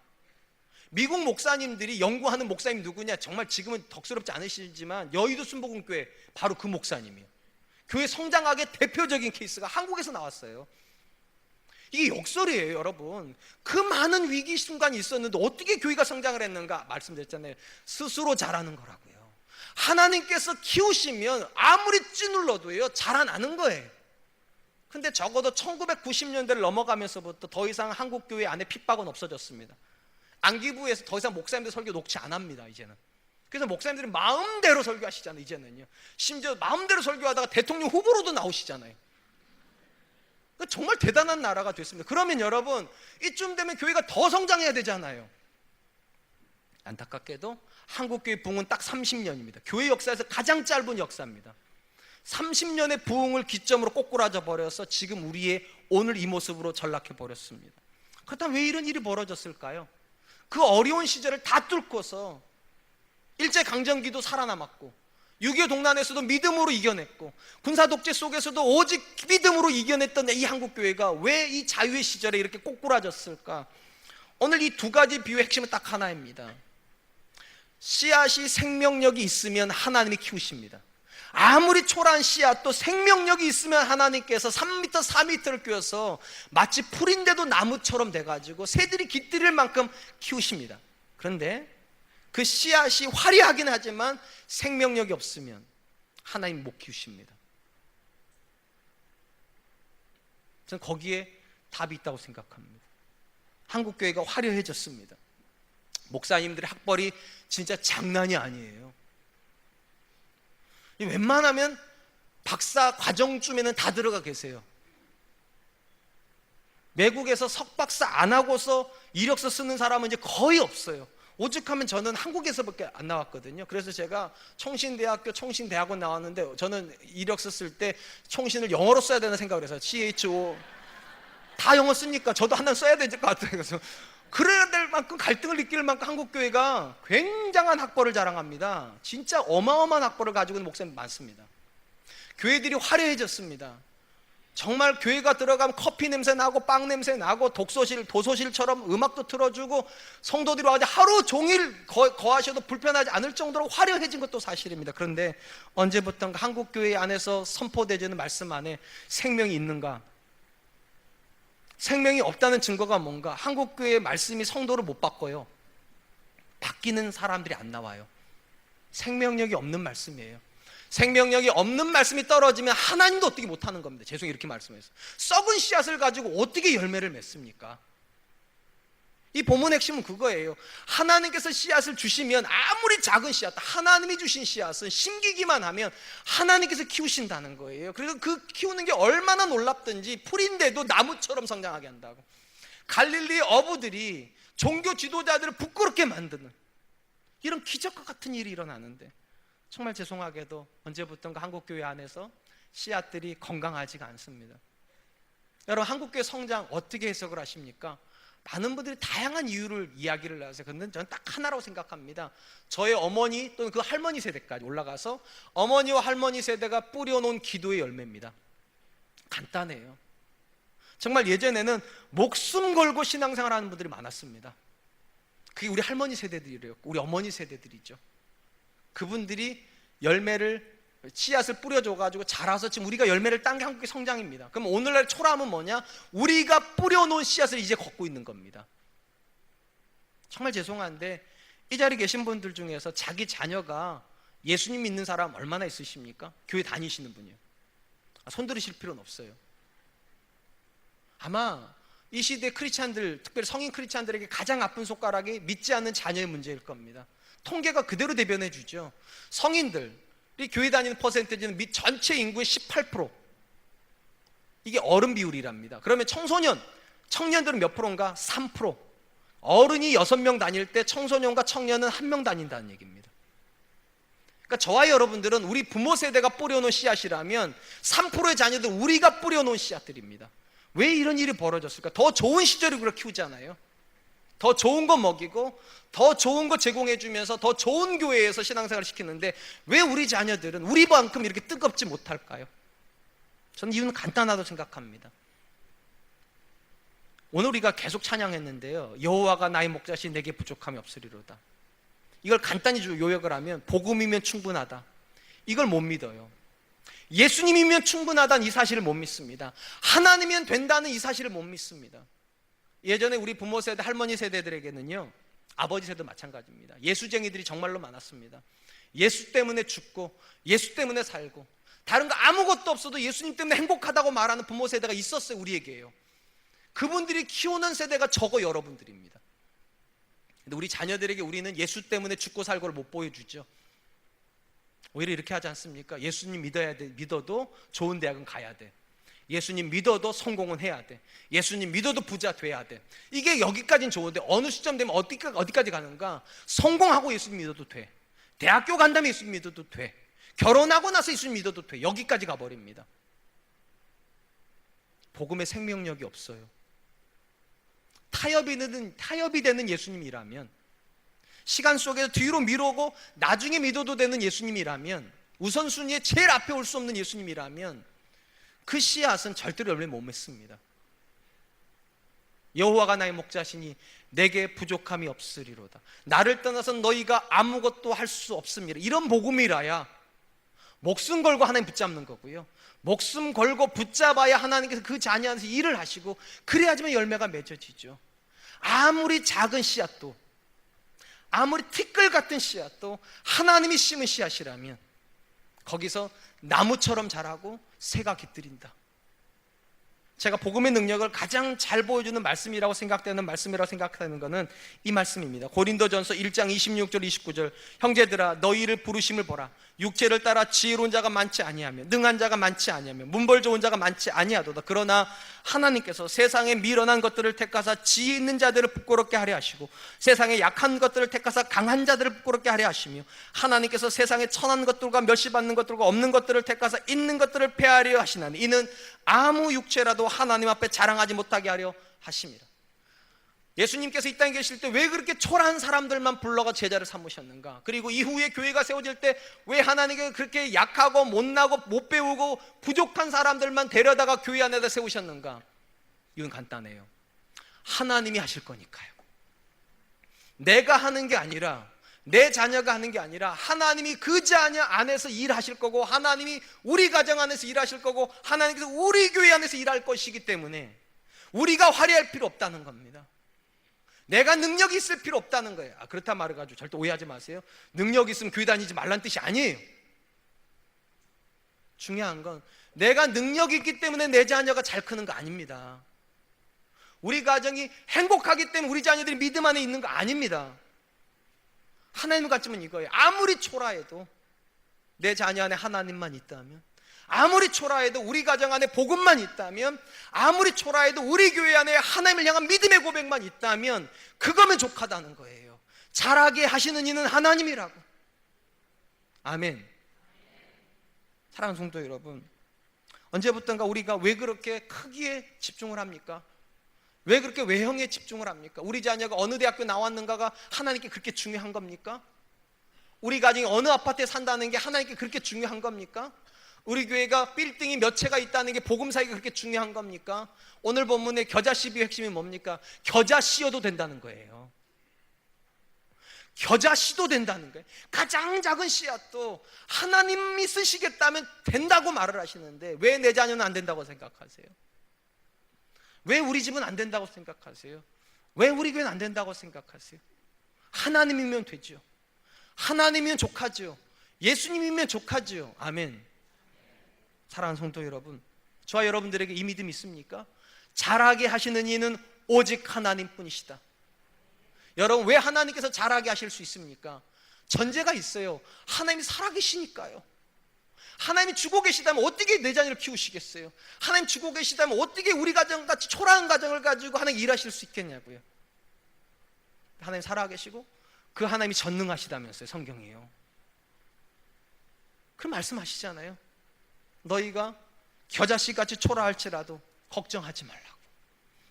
미국 목사님들이 연구하는 목사님 누구냐? 정말 지금은 덕스럽지 않으시지만 여의도 순복음교회 바로 그 목사님이에요. 교회 성장학의 대표적인 케이스가 한국에서 나왔어요. 이게 역설이에요, 여러분. 그 많은 위기 순간이 있었는데 어떻게 교회가 성장을 했는가? 말씀드렸잖아요. 스스로 자라는 거라고요. 하나님께서 키우시면 아무리 찌눌러도요, 자라나는 거예요. 근데 적어도 1990년대를 넘어가면서부터 더 이상 한국 교회 안에 핍박은 없어졌습니다. 안기부에서 더 이상 목사님들 설교 녹취 안 합니다, 이제는. 그래서 목사님들이 마음대로 설교하시잖아요, 이제는요. 심지어 마음대로 설교하다가 대통령 후보로도 나오시잖아요. 정말 대단한 나라가 됐습니다. 그러면 여러분, 이쯤 되면 교회가 더 성장해야 되잖아요. 안타깝게도 한국교회 부흥은 딱 30년입니다. 교회 역사에서 가장 짧은 역사입니다. 30년의 부흥을 기점으로 꼬꾸라져 버려서 지금 우리의 오늘 이 모습으로 전락해 버렸습니다. 그렇다면 왜 이런 일이 벌어졌을까요? 그 어려운 시절을 다 뚫고서 일제강점기도 살아남았고, 6.25 동란에서도 믿음으로 이겨냈고, 군사독재 속에서도 오직 믿음으로 이겨냈던 이 한국교회가 왜 이 자유의 시절에 이렇게 꼬꾸라졌을까? 오늘 이 두 가지 비유의 핵심은 딱 하나입니다. 씨앗이 생명력이 있으면 하나님이 키우십니다. 아무리 초라한 씨앗도 생명력이 있으면 하나님께서 3m, 4m를 끼워서 마치 풀인데도 나무처럼 돼가지고 새들이 깃들일 만큼 키우십니다. 그런데 그 씨앗이 화려하긴 하지만 생명력이 없으면 하나님 못 키우십니다. 저는 거기에 답이 있다고 생각합니다. 한국교회가 화려해졌습니다. 목사님들의 학벌이 진짜 장난이 아니에요. 웬만하면 박사 과정쯤에는 다 들어가 계세요. 외국에서 석박사 안 하고서 이력서 쓰는 사람은 이제 거의 없어요. 오죽하면 저는 한국에서밖에 안 나왔거든요. 그래서 제가 총신대학교 총신대학원 나왔는데, 저는 이력서 쓸 때 총신을 영어로 써야 되나 생각을 해서 CHO 다 영어 쓰니까 저도 하나 써야 될 것 같아요. 그래서 그래야 될 만큼 갈등을 느낄 만큼 한국교회가 굉장한 학벌을 자랑합니다. 진짜 어마어마한 학벌을 가지고 있는 목사님 많습니다. 교회들이 화려해졌습니다. 정말 교회가 들어가면 커피 냄새 나고 빵 냄새 나고 도서실처럼 음악도 틀어주고 성도들이 와서 하루 종일 거하셔도 불편하지 않을 정도로 화려해진 것도 사실입니다. 그런데 언제부턴가 한국교회 안에서 선포되지는 말씀 안에 생명이 있는가? 생명이 없다는 증거가 뭔가? 한국교회의 말씀이 성도를 못 바꿔요. 바뀌는 사람들이 안 나와요. 생명력이 없는 말씀이에요. 생명력이 없는 말씀이 떨어지면 하나님도 어떻게 못하는 겁니다. 죄송해요, 이렇게 말씀해서. 썩은 씨앗을 가지고 어떻게 열매를 맺습니까? 이 본문 핵심은 그거예요. 하나님께서 씨앗을 주시면 아무리 작은 씨앗, 하나님이 주신 씨앗은 심기기만 하면 하나님께서 키우신다는 거예요. 그래서 그 키우는 게 얼마나 놀랍든지 풀인데도 나무처럼 성장하게 한다고. 갈릴리 어부들이 종교 지도자들을 부끄럽게 만드는 이런 기적과 같은 일이 일어나는데, 정말 죄송하게도 언제부턴가 한국교회 안에서 씨앗들이 건강하지가 않습니다. 여러분, 한국교회 성장 어떻게 해석을 하십니까? 많은 분들이 다양한 이유를 이야기를 하세요. 그런데 저는 딱 하나라고 생각합니다. 저의 어머니 또는 그 할머니 세대까지 올라가서 어머니와 할머니 세대가 뿌려놓은 기도의 열매입니다. 간단해요. 정말 예전에는 목숨 걸고 신앙생활하는 분들이 많았습니다. 그게 우리 할머니 세대들이었고 우리 어머니 세대들이죠. 그분들이 열매를, 씨앗을 뿌려줘가지고 자라서 지금 우리가 열매를 딴 게 한국의 성장입니다. 그럼 오늘날 초라함은 뭐냐? 우리가 뿌려놓은 씨앗을 이제 걷고 있는 겁니다. 정말 죄송한데 이 자리에 계신 분들 중에서 자기 자녀가 예수님 믿는 사람 얼마나 있으십니까? 교회 다니시는 분이요. 손 들으실 필요는 없어요. 아마 이 시대 크리스찬들, 특별히 성인 크리스찬들에게 가장 아픈 손가락이 믿지 않는 자녀의 문제일 겁니다. 통계가 그대로 대변해 주죠. 성인들이 교회 다니는 퍼센테이지는 및 전체 인구의 18%. 이게 어른 비율이랍니다. 그러면 청년들은 몇 프로인가? 3%. 어른이 6명 다닐 때 청소년과 청년은 1명 다닌다는 얘기입니다. 그러니까 저와 여러분들은 우리 부모 세대가 뿌려놓은 씨앗이라면 3%의 자녀들 우리가 뿌려놓은 씨앗들입니다. 왜 이런 일이 벌어졌을까? 더 좋은 시절에 우리가 키우잖아요. 더 좋은 거 먹이고 더 좋은 거 제공해주면서 더 좋은 교회에서 신앙생활을 시키는데 왜 우리 자녀들은 우리만큼 이렇게 뜨겁지 못할까요? 저는 이유는 간단하다고 생각합니다. 오늘 우리가 계속 찬양했는데요, 여호와가 나의 목자시 내게 부족함이 없으리로다. 이걸 간단히 요약을 하면 복음이면 충분하다, 이걸 못 믿어요. 예수님이면 충분하다는 이 사실을 못 믿습니다. 하나님이면 된다는 이 사실을 못 믿습니다. 예전에 우리 부모 세대, 할머니 세대들에게는요, 아버지 세대도 마찬가지입니다. 예수쟁이들이 정말로 많았습니다. 예수 때문에 죽고 예수 때문에 살고 다른 거 아무것도 없어도 예수님 때문에 행복하다고 말하는 부모 세대가 있었어요. 우리에게요. 그분들이 키우는 세대가 저거 여러분들입니다. 근데 우리 자녀들에게 우리는 예수 때문에 죽고 살고를 못 보여주죠. 오히려 이렇게 하지 않습니까? 예수님 믿어야 돼. 믿어도 좋은 대학은 가야 돼. 예수님 믿어도 성공은 해야 돼. 예수님 믿어도 부자 돼야 돼. 이게 여기까지는 좋은데 어느 시점 되면 어디까지 가는가? 성공하고 예수님 믿어도 돼. 대학교 간 다음에 예수님 믿어도 돼. 결혼하고 나서 예수님 믿어도 돼. 여기까지 가버립니다. 복음의 생명력이 없어요. 타협이 되는 예수님이라면, 시간 속에서 뒤로 미루고 나중에 믿어도 되는 예수님이라면, 우선순위에 제일 앞에 올 수 없는 예수님이라면 그 씨앗은 절대로 열매 못 맺습니다. 여호와가 나의 목자시니 내게 부족함이 없으리로다. 나를 떠나서 너희가 아무것도 할 수 없습니다. 이런 복음이라야 목숨 걸고 하나님 붙잡는 거고요, 목숨 걸고 붙잡아야 하나님께서 그 자녀 안에서 일을 하시고, 그래야지만 열매가 맺어지죠. 아무리 작은 씨앗도, 아무리 티끌 같은 씨앗도 하나님이 심은 씨앗이라면 거기서 나무처럼 자라고 새가 깃들인다. 제가 복음의 능력을 가장 잘 보여주는 말씀이라고 생각하는 것은 이 말씀입니다. 고린도전서 1장 26절 29절 형제들아 너희를 부르심을 보라. 육체를 따라 지혜로운 자가 많지 아니하며 능한 자가 많지 아니하며 문벌 좋은 자가 많지 아니하도다. 그러나 하나님께서 세상에 미련한 것들을 택하사 지혜 있는 자들을 부끄럽게 하려 하시고 세상에 약한 것들을 택하사 강한 자들을 부끄럽게 하려 하시며 하나님께서 세상에 천한 것들과 멸시받는 것들과 없는 것들을 택하사 있는 것들을 폐하려 하시나니 이는 아무 육체라도 하나님 앞에 자랑하지 못하게 하려 하심이라. 예수님께서 이 땅에 계실 때 왜 그렇게 초라한 사람들만 불러가 제자를 삼으셨는가? 그리고 이후에 교회가 세워질 때 왜 하나님께 그렇게 약하고 못나고 못 배우고 부족한 사람들만 데려다가 교회 안에다 세우셨는가? 이건 간단해요. 하나님이 하실 거니까요. 내가 하는 게 아니라, 내 자녀가 하는 게 아니라 하나님이 그 자녀 안에서 일하실 거고, 하나님이 우리 가정 안에서 일하실 거고, 하나님께서 우리 교회 안에서 일할 것이기 때문에 우리가 화려할 필요 없다는 겁니다. 내가 능력이 있을 필요 없다는 거예요. 그렇다 말해가지고 절대 오해하지 마세요. 능력이 있으면 교회 다니지 말라는 뜻이 아니에요. 중요한 건 내가 능력이 있기 때문에 내 자녀가 잘 크는 거 아닙니다. 우리 가정이 행복하기 때문에 우리 자녀들이 믿음 안에 있는 거 아닙니다. 하나님의 가르침은 이거예요. 아무리 초라해도 내 자녀 안에 하나님만 있다면, 아무리 초라해도 우리 가정 안에 복음만 있다면, 아무리 초라해도 우리 교회 안에 하나님을 향한 믿음의 고백만 있다면 그거면 족하다는 거예요. 잘하게 하시는 이는 하나님이라고. 아멘. 사랑하는 성도 여러분, 언제부턴가 우리가 왜 그렇게 크기에 집중을 합니까? 왜 그렇게 외형에 집중을 합니까? 우리 자녀가 어느 대학교 나왔는가가 하나님께 그렇게 중요한 겁니까? 우리 가정이 어느 아파트에 산다는 게 하나님께 그렇게 중요한 겁니까? 우리 교회가 빌딩이 몇 채가 있다는 게 복음사에게 그렇게 중요한 겁니까? 오늘 본문의 겨자씨의 핵심이 뭡니까? 겨자씨여도 된다는 거예요. 겨자씨도 된다는 거예요. 가장 작은 씨앗도 하나님이 쓰시겠다면 된다고 말을 하시는데 왜 내 자녀는 안 된다고 생각하세요? 왜 우리 집은 안 된다고 생각하세요? 왜 우리 교회는 안 된다고 생각하세요? 하나님이면 되죠. 하나님이면 족하죠. 예수님이면 족하죠. 아멘. 사랑하는 성도 여러분, 저와 여러분들에게 이 믿음 있습니까? 잘하게 하시는 이는 오직 하나님뿐이시다. 여러분, 왜 하나님께서 잘하게 하실 수 있습니까? 전제가 있어요. 하나님이 살아계시니까요. 하나님이 주고 계시다면 어떻게 내 자녀를 키우시겠어요? 하나님 주고 계시다면 어떻게 우리 가정같이 초라한 가정을 가지고 하나님 일하실 수 있겠냐고요. 하나님 살아계시고 그 하나님이 전능하시다면서요. 성경이에요. 그럼 말씀하시잖아요. 너희가 겨자씨같이 초라할지라도 걱정하지 말라고.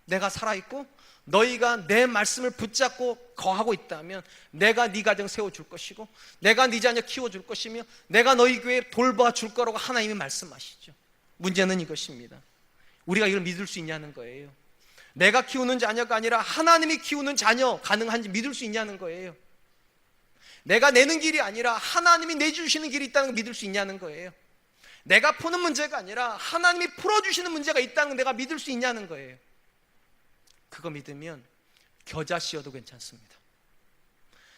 내가 살아있고 너희가 내 말씀을 붙잡고 거하고 있다면 내가 네 가정 세워줄 것이고 내가 네 자녀 키워줄 것이며 내가 너희 교회 돌봐줄 거라고 하나님이 말씀하시죠. 문제는 이것입니다. 우리가 이걸 믿을 수 있냐는 거예요. 내가 키우는 자녀가 아니라 하나님이 키우는 자녀 가능한지 믿을 수 있냐는 거예요. 내가 내는 길이 아니라 하나님이 내주시는 길이 있다는 걸 믿을 수 있냐는 거예요. 내가 푸는 문제가 아니라 하나님이 풀어주시는 문제가 있다는 걸 내가 믿을 수 있냐는 거예요. 그거 믿으면 겨자씨여도 괜찮습니다.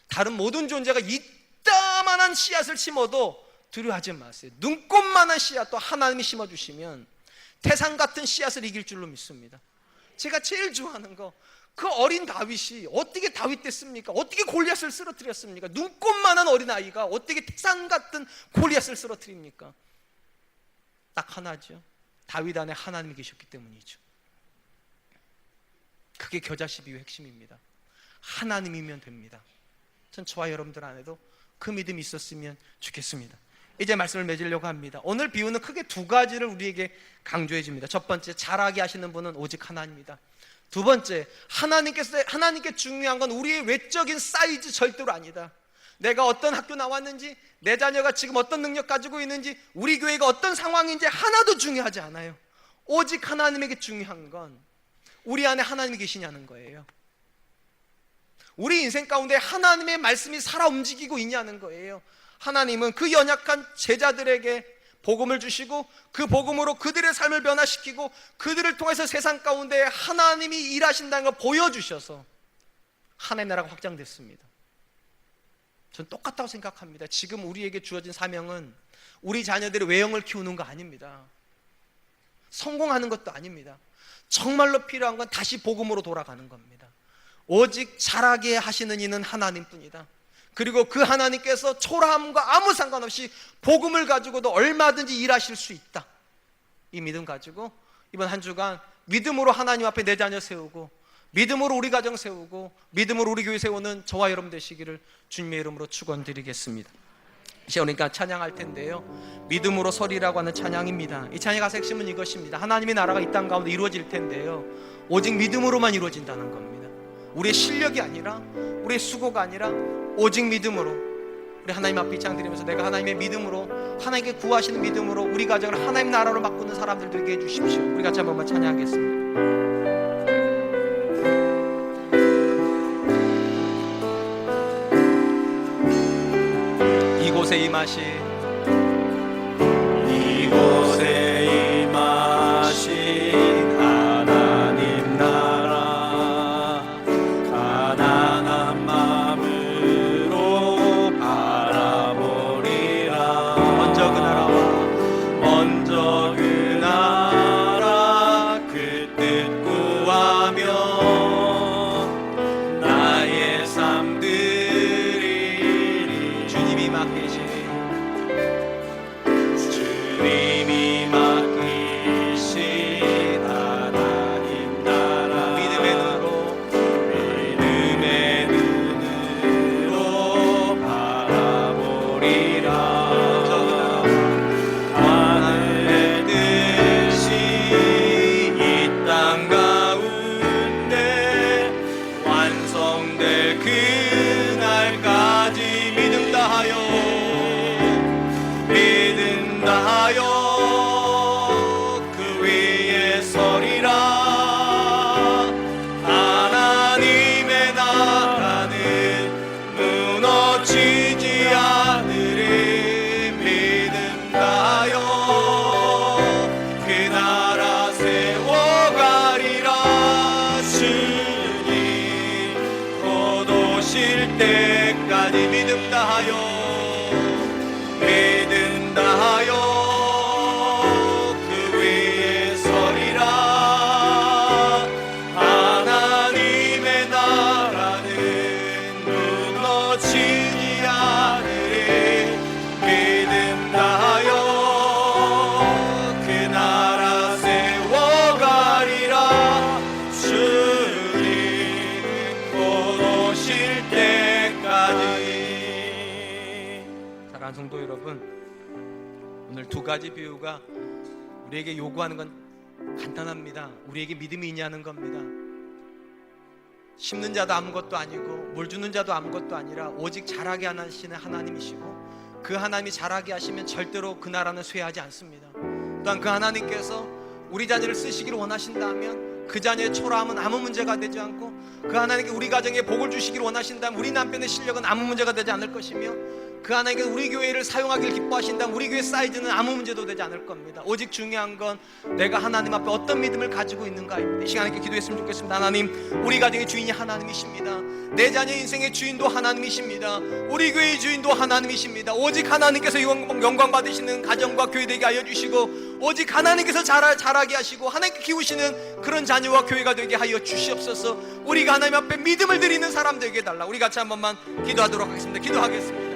다른 모든 존재가 이따만한 씨앗을 심어도 두려워하지 마세요. 눈꽃만한 씨앗도 하나님이 심어주시면 태산 같은 씨앗을 이길 줄로 믿습니다. 제가 제일 좋아하는 거, 그 어린 다윗이 어떻게 다윗 됐습니까? 어떻게 골리앗을 쓰러뜨렸습니까? 눈꽃만한 어린아이가 어떻게 태산 같은 골리앗을 쓰러뜨립니까? 딱 하나죠. 다윗 안에 하나님이 계셨기 때문이죠. 그게 겨자씨 비유의 핵심입니다. 하나님이면 됩니다. 전 저와 여러분들 안에도 그 믿음이 있었으면 좋겠습니다. 이제 말씀을 맺으려고 합니다. 오늘 비유는 크게 두 가지를 우리에게 강조해 줍니다. 첫 번째, 잘하게 하시는 분은 오직 하나님이다. 두 번째, 하나님께 중요한 건 우리의 외적인 사이즈 절대로 아니다. 내가 어떤 학교 나왔는지, 내 자녀가 지금 어떤 능력 가지고 있는지, 우리 교회가 어떤 상황인지 하나도 중요하지 않아요. 오직 하나님에게 중요한 건 우리 안에 하나님이 계시냐는 거예요. 우리 인생 가운데 하나님의 말씀이 살아 움직이고 있냐는 거예요. 하나님은 그 연약한 제자들에게 복음을 주시고 그 복음으로 그들의 삶을 변화시키고 그들을 통해서 세상 가운데 하나님이 일하신다는 걸 보여주셔서 하나님의 나라가 확장됐습니다. 전 똑같다고 생각합니다. 지금 우리에게 주어진 사명은 우리 자녀들의 외형을 키우는 거 아닙니다. 성공하는 것도 아닙니다. 정말로 필요한 건 다시 복음으로 돌아가는 겁니다. 오직 잘하게 하시는 이는 하나님뿐이다. 그리고 그 하나님께서 초라함과 아무 상관없이 복음을 가지고도 얼마든지 일하실 수 있다. 이 믿음 가지고 이번 한 주간 믿음으로 하나님 앞에 내 자녀 세우고 믿음으로 우리 가정 세우고 믿음으로 우리 교회 세우는 저와 여러분 되시기를 주님의 이름으로 축원드리겠습니다. 이제 우리가 찬양할 텐데요, 믿음으로 서리라고 하는 찬양입니다. 이 찬양의 가사 핵심은 이것입니다. 하나님의 나라가 이 땅 가운데 이루어질 텐데요, 오직 믿음으로만 이루어진다는 겁니다. 우리의 실력이 아니라, 우리의 수고가 아니라 오직 믿음으로. 우리 하나님 앞에 입장드리면서 내가 하나님의 믿음으로, 하나님께 구하시는 믿음으로 우리 가정을 하나님 나라로 바꾸는 사람들 되게 해주십시오. 우리 같이 한 번만 찬양하겠습니다. 이곳에 임하신 하나님 나라, 가난한 마음으로 바라보리라. 먼저 그 나라와 기도하며 나의 삶 드리리. 주님이 맡기신 하나님 나라 믿음의 눈으로 바라보리라. 하늘의 뜻이 이 땅 가운데 완성될 그날까지 믿음 다하여 그 위에 서리라. 하나님의 나라는 무너지지 않으리. 믿음 다하여 그 나라 세워가리라. 주님 곧 오실 때까지 믿음 다하여 믿음 다하여 그 위에 서리라. 하나님의 나라는 무너지지 않으리. 믿음 다하여 그 나라 세워가리라. 주님 곧 오실 때까지. 사랑하는 성도 여러분, 오늘 두 가지 비유가 우리에게 요구하는 건 간단합니다. 우리에게 믿음이 있냐는 겁니다. 심는 자도 아무것도 아니고 물 주는 자도 아무것도 아니라 오직 자라게 하시는 하나님이시고, 그 하나님이 자라게 하시면 절대로 그 나라는 쇠하지 않습니다. 또한 그 하나님께서 우리 자녀를 쓰시기를 원하신다면 그 자녀의 초라함은 아무 문제가 되지 않고, 그 하나님께 우리 가정에 복을 주시기를 원하신다면 우리 남편의 실력은 아무 문제가 되지 않을 것이며, 그 하나님께서 우리 교회를 사용하기를 기뻐하신다면 우리 교회 사이즈는 아무 문제도 되지 않을 겁니다. 오직 중요한 건 내가 하나님 앞에 어떤 믿음을 가지고 있는가입니다. 이 시간에 기도했으면 좋겠습니다. 하나님, 우리 가정의 주인이 하나님이십니다. 내 자녀 인생의 주인도 하나님이십니다. 우리 교회의 주인도 하나님이십니다. 오직 하나님께서 영광 받으시는 가정과 교회 되게 하여 주시고, 오직 하나님께서 자라게 하시고 하나님께 키우시는 그런 자녀와 교회가 되게 하여 주시옵소서. 우리가 하나님 앞에 믿음을 드리는 사람 되게 해달라. 우리 같이 한 번만 기도하도록 하겠습니다. 기도하겠습니다.